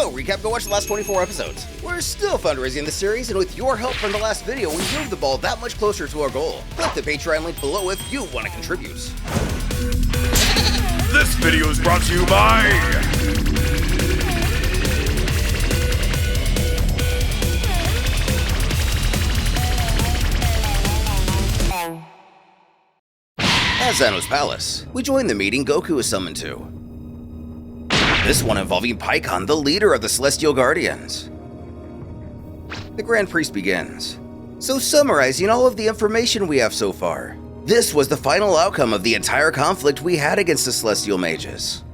So, recap, go watch the last 24 episodes. We're still fundraising the series, and with your help from the last video, we moved the ball that much closer to our goal. Click the Patreon link below if you want to contribute. This video is brought to you by... At Zeno's palace, we join the meeting Goku is summoned to. This one involving Pikkon, the leader of the Celestial Guardians. The Grand Priest begins. So summarizing all of the information we have so far, this was the final outcome of the entire conflict we had against the Celestial Mages.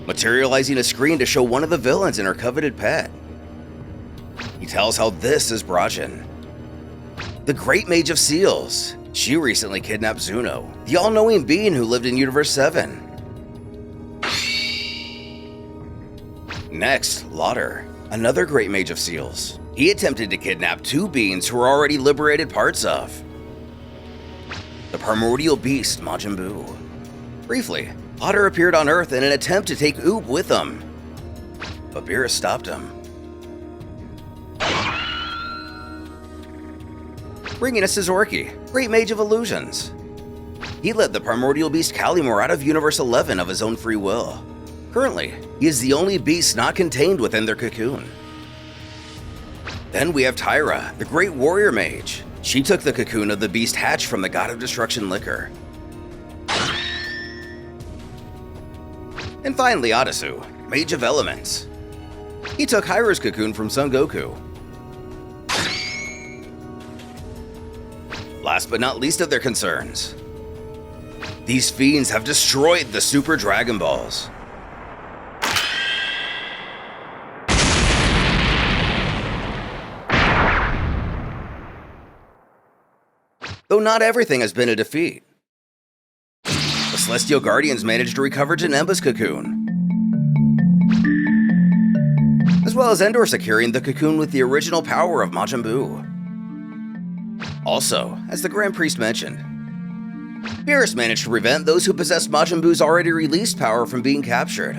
Materializing a screen to show one of the villains and her coveted pet. He tells how this is Brajin, the Great Mage of Seals. She recently kidnapped Zuno, the all-knowing being who lived in Universe 7. Next, Lauder, another Great Mage of Seals. He attempted to kidnap two beings who were already liberated parts of the primordial beast Majin Buu. Briefly, Lauder appeared on Earth in an attempt to take Oob with him, but Beerus stopped him. Bringing us to Zorky, Great Mage of Illusions. He led the primordial beast Kalimur out of Universe 11 of his own free will. Currently, he is the only beast not contained within their cocoon. Then we have Tyra, the Great Warrior Mage. She took the cocoon of the beast hatched from the God of Destruction Liquor. And finally Adasu, Mage of Elements. He took Hyra's cocoon from Son Goku. Last but not least of their concerns, these fiends have destroyed the Super Dragon Balls. Though not everything has been a defeat. The Celestial Guardians managed to recover Janemba's cocoon, as well as Endor securing the cocoon with the original power of Majin Buu. Also, as the Grand Priest mentioned, Beerus managed to prevent those who possessed Majin Buu's already released power from being captured.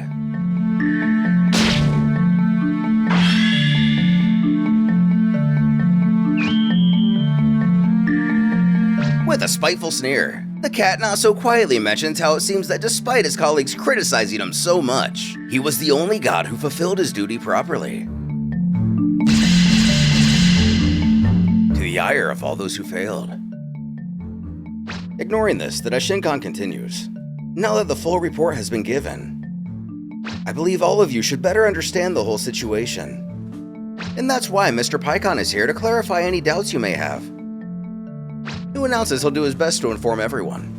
With a spiteful sneer, the cat not so quietly mentions how it seems that despite his colleagues criticizing him so much, he was the only god who fulfilled his duty properly. The ire of all those who failed. Ignoring this, the Daishinkan continues. Now that the full report has been given, I believe all of you should better understand the whole situation. And that's why Mr. Pikkon is here to clarify any doubts you may have. He announces he'll do his best to inform everyone.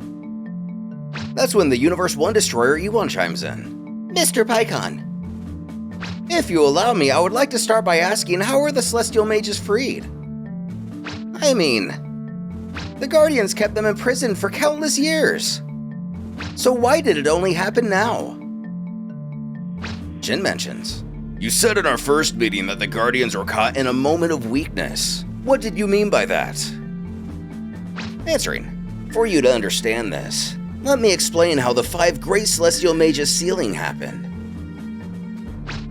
That's when the Universe 1 destroyer Eon chimes in. Mr. Pikkon, if you allow me, I would like to start by asking, how are the Celestial Mages freed? I mean, the Guardians kept them imprisoned for countless years. So why did it only happen now? Jin mentions, you said in our first meeting that the Guardians were caught in a moment of weakness. What did you mean by that? Answering, for you to understand this, let me explain how the 5 Great Celestial Mages sealing happened.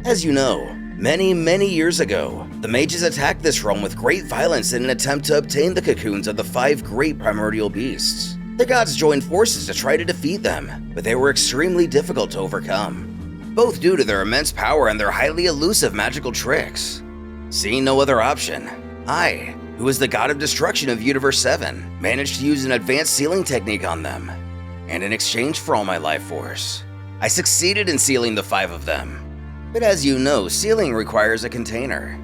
As you know, many years ago, the mages attacked this realm with great violence in an attempt to obtain the cocoons of the 5 great primordial beasts. The gods joined forces to try to defeat them, but they were extremely difficult to overcome, both due to their immense power and their highly elusive magical tricks. Seeing no other option, I, who is the god of destruction of Universe 7, managed to use an advanced sealing technique on them, and in exchange for all my life force, I succeeded in sealing the 5 of them. But as you know, sealing requires a container.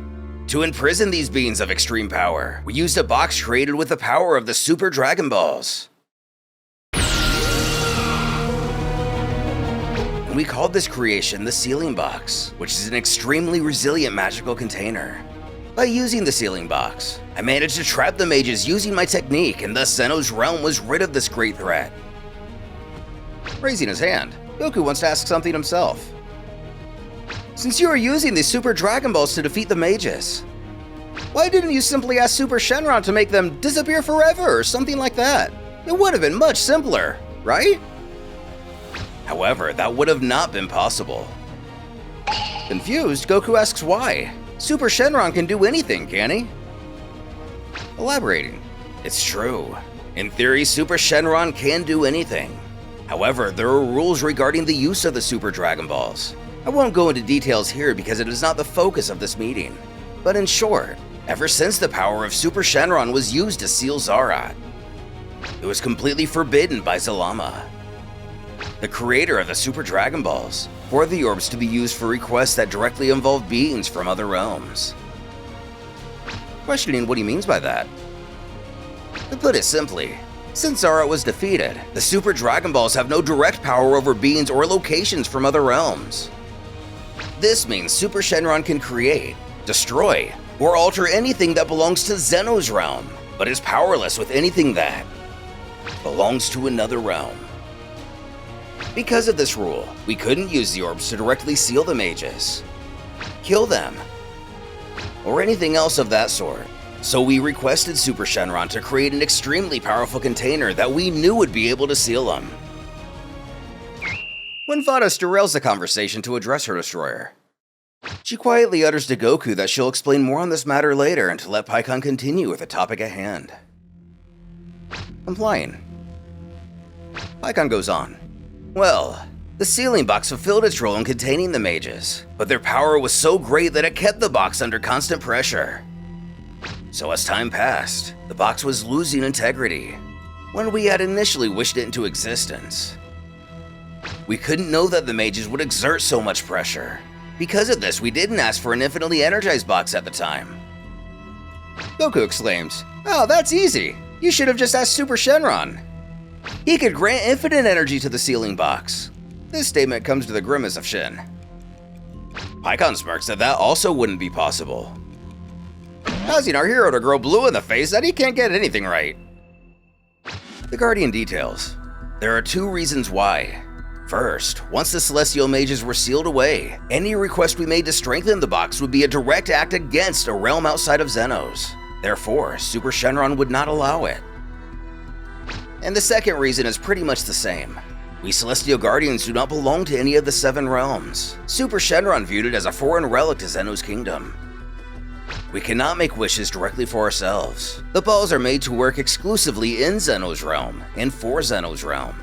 To imprison these beings of extreme power, we used a box created with the power of the Super Dragon Balls. And we called this creation the Sealing Box, which is an extremely resilient magical container. By using the Sealing Box, I managed to trap the mages using my technique, and thus Zeno's realm was rid of this great threat. Raising his hand, Goku wants to ask something himself. Since you are using these Super Dragon Balls to defeat the mages, why didn't you simply ask Super Shenron to make them disappear forever or something like that? It would have been much simpler, right? However, that would have not been possible. Confused, Goku asks why. Super Shenron can do anything, can he? Elaborating. It's true. In theory, Super Shenron can do anything. However, there are rules regarding the use of the Super Dragon Balls. I won't go into details here because it is not the focus of this meeting. But in short, ever since the power of Super Shenron was used to seal Zarat, it was completely forbidden by Zalama, the creator of the Super Dragon Balls, for the orbs to be used for requests that directly involve beings from other realms. Questioning what he means by that. To put it simply, since Zarat was defeated, the Super Dragon Balls have no direct power over beings or locations from other realms. This means Super Shenron can create, destroy, or alter anything that belongs to Zeno's realm, but is powerless with anything that belongs to another realm. Because of this rule, we couldn't use the orbs to directly seal the mages, kill them, or anything else of that sort. So we requested Super Shenron to create an extremely powerful container that we knew would be able to seal them. When Vadas derails the conversation to address her destroyer, she quietly utters to Goku that she'll explain more on this matter later and to let Pikkon continue with the topic at hand. Complying. Pikkon goes on. Well, the sealing box fulfilled its role in containing the mages, but their power was so great that it kept the box under constant pressure. So as time passed, the box was losing integrity when we had initially wished it into existence. We couldn't know that the mages would exert so much pressure. Because of this, we didn't ask for an infinitely energized box at the time. Goku exclaims, "Oh, that's easy. You should have just asked Super Shenron. He could grant infinite energy to the sealing box." This statement comes to the grimace of Shin. Pikkon smirks that also wouldn't be possible, causing our hero to grow blue in the face that he can't get anything right. The Guardian details. There are two reasons why. First, once the Celestial Mages were sealed away, any request we made to strengthen the box would be a direct act against a realm outside of Zeno's. Therefore, Super Shenron would not allow it. And the second reason is pretty much the same. We Celestial Guardians do not belong to any of the 7 realms. Super Shenron viewed it as a foreign relic to Zeno's kingdom. We cannot make wishes directly for ourselves. The balls are made to work exclusively in Zeno's realm and for Zeno's realm.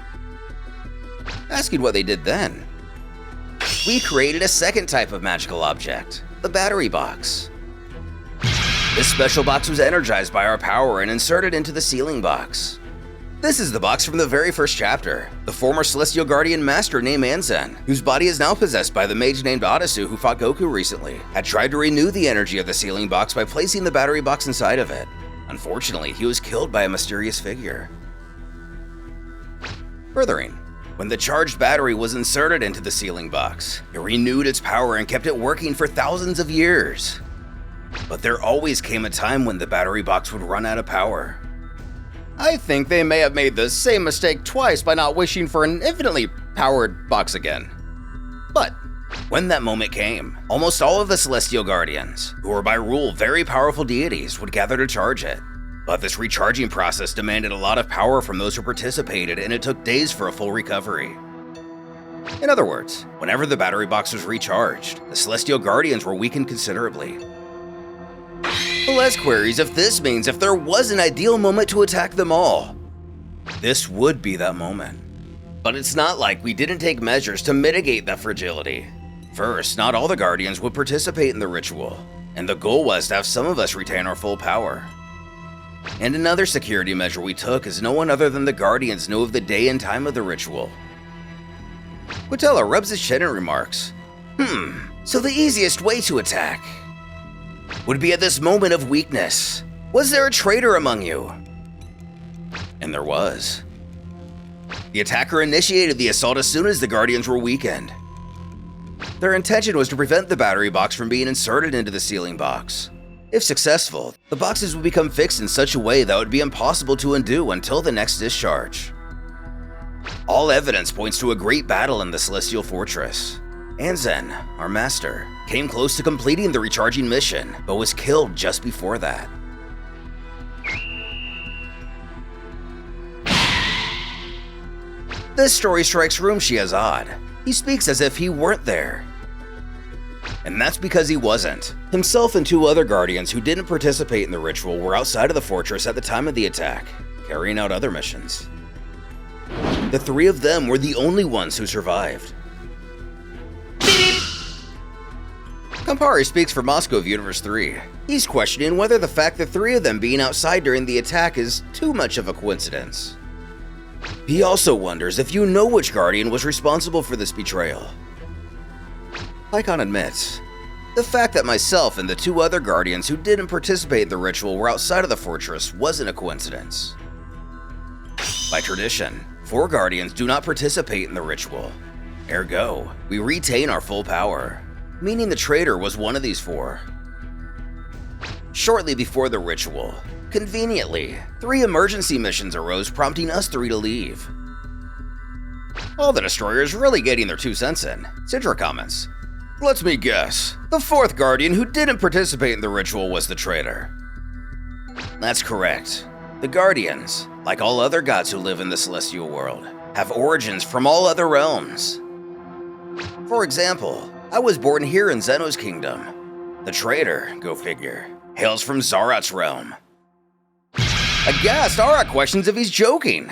Asking what they did then, we created a second type of magical object, the battery box. This special box was energized by our power and inserted into the sealing box. This is the box from the very first chapter. The former Celestial Guardian Master named Anzen, whose body is now possessed by the mage named Adasu who fought Goku recently, had tried to renew the energy of the sealing box by placing the battery box inside of it. Unfortunately, he was killed by a mysterious figure. Furthering, when the charged battery was inserted into the sealing box, it renewed its power and kept it working for thousands of years. But there always came a time when the battery box would run out of power. I think they may have made the same mistake twice by not wishing for an infinitely powered box again. But when that moment came, almost all of the Celestial Guardians, who were by rule very powerful deities, would gather to charge it. But this recharging process demanded a lot of power from those who participated, and it took days for a full recovery. In other words, whenever the battery box was recharged, the Celestial Guardians were weakened considerably. Les queries if this means if there was an ideal moment to attack them all, this would be that moment. But it's not like we didn't take measures to mitigate that fragility. First, not all the Guardians would participate in the ritual, and the goal was to have some of us retain our full power. And another security measure we took is no one other than the Guardians knew of the day and time of the ritual. Quintella rubs his chin and remarks, so the easiest way to attack would be at this moment of weakness. Was there a traitor among you? And there was. The attacker initiated the assault as soon as the Guardians were weakened. Their intention was to prevent the battery box from being inserted into the sealing box. If successful, the boxes would become fixed in such a way that would be impossible to undo until the next discharge. All evidence points to a great battle in the Celestial Fortress. Anzen, our master, came close to completing the recharging mission, but was killed just before that. This story strikes Rumshi as odd. He speaks as if he weren't there. And that's because he wasn't. Himself and 2 other guardians who didn't participate in the ritual were outside of the fortress at the time of the attack, carrying out other missions. The 3 of them were the only ones who survived. Campari speaks for Moscow of Universe 3. He's questioning whether the fact that 3 of them being outside during the attack is too much of a coincidence. He also wonders if you know which guardian was responsible for this betrayal. Pikkon admits, the fact that myself and the 2 other guardians who didn't participate in the ritual were outside of the fortress wasn't a coincidence. By tradition, 4 guardians do not participate in the ritual. Ergo, we retain our full power, meaning the traitor was one of these 4. Shortly before the ritual, conveniently, 3 emergency missions arose, prompting us 3 to leave. All the destroyers really getting their 2 cents in. Sidra comments, "Let me guess, the 4th guardian who didn't participate in the ritual was the traitor." That's correct. The guardians, like all other gods who live in the celestial world, have origins from all other realms. For example, I was born here in Zeno's kingdom. The traitor, go figure, hails from Zarat's realm. Aghast, Arak questions if he's joking.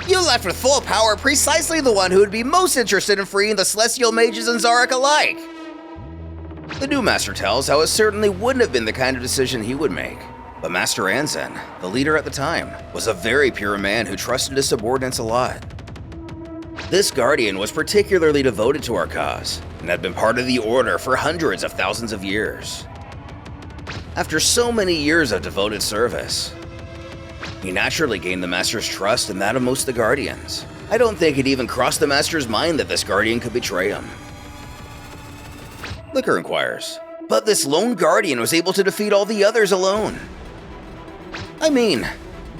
You left with full power precisely the one who would be most interested in freeing the celestial mages and Zarak alike. The new master tells how it certainly wouldn't have been the kind of decision he would make. But Master Anzen, the leader at the time, was a very pure man who trusted his subordinates a lot. This guardian was particularly devoted to our cause, and had been part of the Order for hundreds of thousands of years. After so many years of devoted service, he naturally gained the Master's trust and that of most of the Guardians. I don't think it even crossed the Master's mind that this Guardian could betray him. Liquor inquires, but this lone Guardian was able to defeat all the others alone. I mean,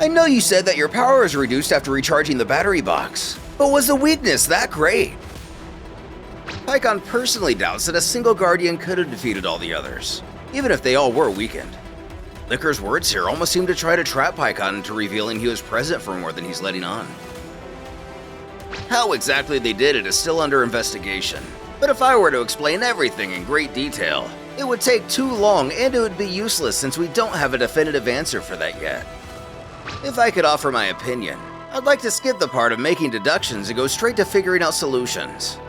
I know you said that your power is reduced after recharging the battery box, but was the weakness that great? Pikkon personally doubts that a single Guardian could have defeated all the others, even if they all were weakened. Liquor's words here almost seem to try to trap Pikkon into revealing he was present for more than he's letting on. How exactly they did it is still under investigation, but if I were to explain everything in great detail, it would take too long and it would be useless since we don't have a definitive answer for that yet. If I could offer my opinion, I'd like to skip the part of making deductions and go straight to figuring out solutions.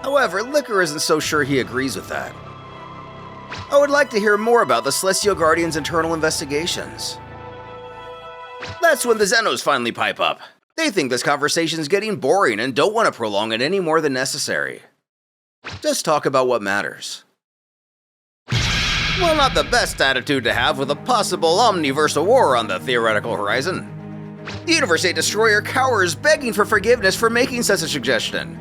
However, Liquor isn't so sure he agrees with that. I would like to hear more about the Celestial Guardian's internal investigations. That's when the Zenos finally pipe up. They think this conversation's getting boring and don't want to prolong it any more than necessary. Just talk about what matters. Well, not the best attitude to have with a possible omniversal war on the theoretical horizon. The Universe 8 Destroyer cowers, begging for forgiveness for making such a suggestion.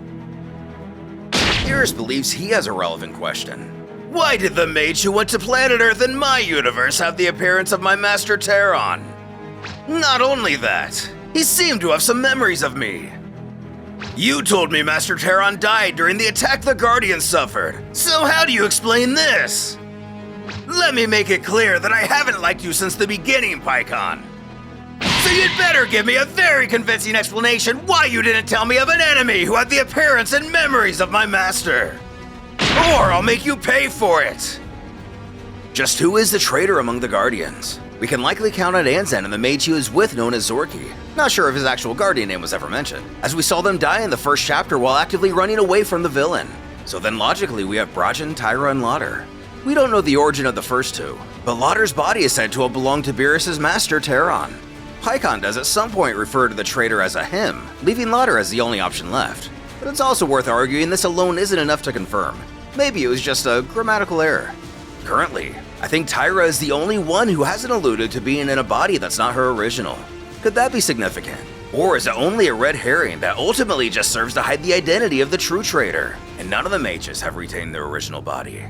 Iris believes he has a relevant question. Why did the mage who went to planet Earth in my universe have the appearance of my master Taron? Not only that, he seemed to have some memories of me. You told me Master Taron died during the attack the Guardians suffered, so how do you explain this? Let me make it clear that I haven't liked you since the beginning, Pikkon. So you'd better give me a very convincing explanation why you didn't tell me of an enemy who had the appearance and memories of my master. Or I'll make you pay for it. Just who is the traitor among the Guardians? We can likely count on Anzen and the mage he was with known as Zorki. Not sure if his actual Guardian name was ever mentioned, as we saw them die in the first chapter while actively running away from the villain. So then logically we have Brajan, Tyra, and Lauder. We don't know the origin of the first 2, but Lauder's body is said to have belonged to Beerus' master Taron. Pikkon does at some point refer to the traitor as a him, leaving Lauder as the only option left. But it's also worth arguing this alone isn't enough to confirm. Maybe it was just a grammatical error. Currently, I think Tyra is the only one who hasn't alluded to being in a body that's not her original. Could that be significant? Or is it only a red herring that ultimately just serves to hide the identity of the true traitor, and none of the mages have retained their original body?